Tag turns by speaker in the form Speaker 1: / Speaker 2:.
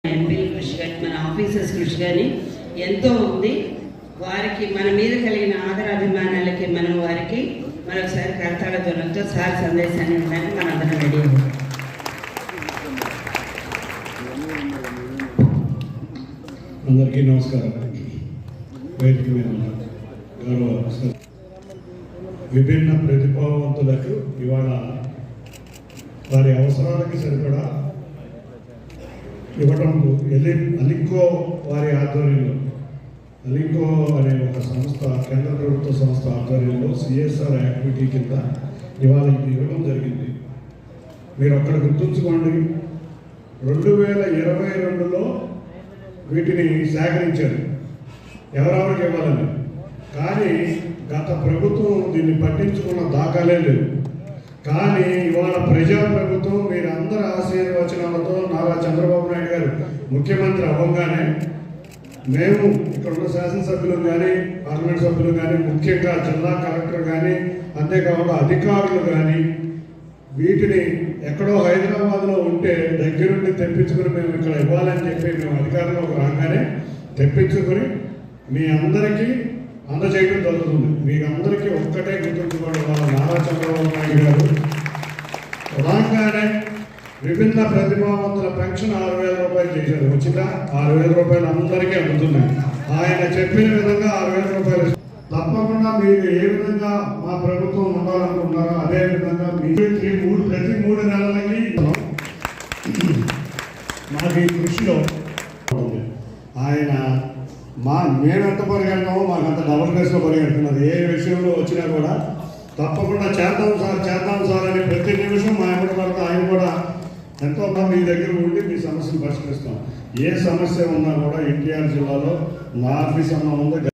Speaker 1: ఎంపీల కృషి కానీ మన ఆఫీసర్స్ కృషి కానీ ఎంతో ఉంది. వారికి మన మీద కలిగిన ఆదరాభిమానాలకి మనం వారికి మరొకసారి కర్తాల ధ్వనులతో సార్ సందేశాన్ని ఇవ్వడానికి మన అందరం రెడీ అయ్యాం.
Speaker 2: అందరికీ నమస్కారం. వేదిక మీద గౌరవ విభిన్న ప్రతిభావంతులకు ఇవాళ వారి అవసరాలకి సరిపడా ఇవ్వడం అలింకో వారి ఆధ్వర్యంలో, అలింకో అనే ఒక సంస్థ, కేంద్ర ప్రభుత్వ సంస్థ ఆధ్వర్యంలో సిఎస్ఆర్ యాక్టివిటీ కింద ఇవాళ ఇది ఇవ్వడం జరిగింది. మీరు అక్కడ గుర్తుంచుకోండి, 2022లో వీటిని సేకరించారు ఎవరెవరికి ఇవ్వాలని. కానీ గత ప్రభుత్వం దీన్ని పట్టించుకున్న దాఖలే లేవు. కానీ ఇవాళ ప్రజా ప్రభుత్వం మీరందరి ఆశీర్వచనాలతో నారా చంద్రబాబు నాయుడు గారు ముఖ్యమంత్రి అవ్వగానే మేము ఇక్కడ ఉన్న శాసనసభ్యులు కానీ, పార్లమెంట్ సభ్యులు కానీ, ముఖ్యంగా జిల్లా కలెక్టర్ కానీ, అంతేకాకుండా అధికారులు కానీ వీటిని ఎక్కడో హైదరాబాద్లో ఉంటే దగ్గరుండి తెప్పించుకుని మేము ఇక్కడ ఇవ్వాలని చెప్పి మేము అధికారంలోకి రాగానే తెప్పించుకొని మీ అందరికీ అందజేయడం జరుగుతుంది. మీకు అందరికీ ఒక్కటే గుర్తుంచుకోవడం వల్ల నారా చంద్రబాబు నాయుడు గారు రాగానే విభిన్న ప్రతిభావంతుల పెన్షన్ 6,000 రూపాయలు చేశారు. వచ్చిందా? 6,000 రూపాయలు అందరికీ అందుతున్నాయి. ఆయన చెప్పిన విధంగా 6,000 రూపాయలు తప్పకుండా మీరు ఏ విధంగా మా ప్రభుత్వం ఉండాలనుకుంటున్నారో అదే విధంగా ప్రతి 3 నెలలకి మాకు ఈ కృషిలో ఆయన మేమెంత పరిగెడతామో మాకు అంత డబుల్ బేస్లో పరిగెడుతున్నారు. ఏ విషయంలో వచ్చినా కూడా తప్పకుండా చేద్దాం సార్ అని ప్రతి నిమిషం మా ఎమ్మటి పడితే ఆయన కూడా ఎంతో మీ దగ్గర ఉండి మీ సమస్యను పరిష్కరిస్తాం. ఏ సమస్య ఉన్నా కూడా ఎన్టీఆర్ జిల్లాలో నా ఆఫీస్ అన్న ఉంది.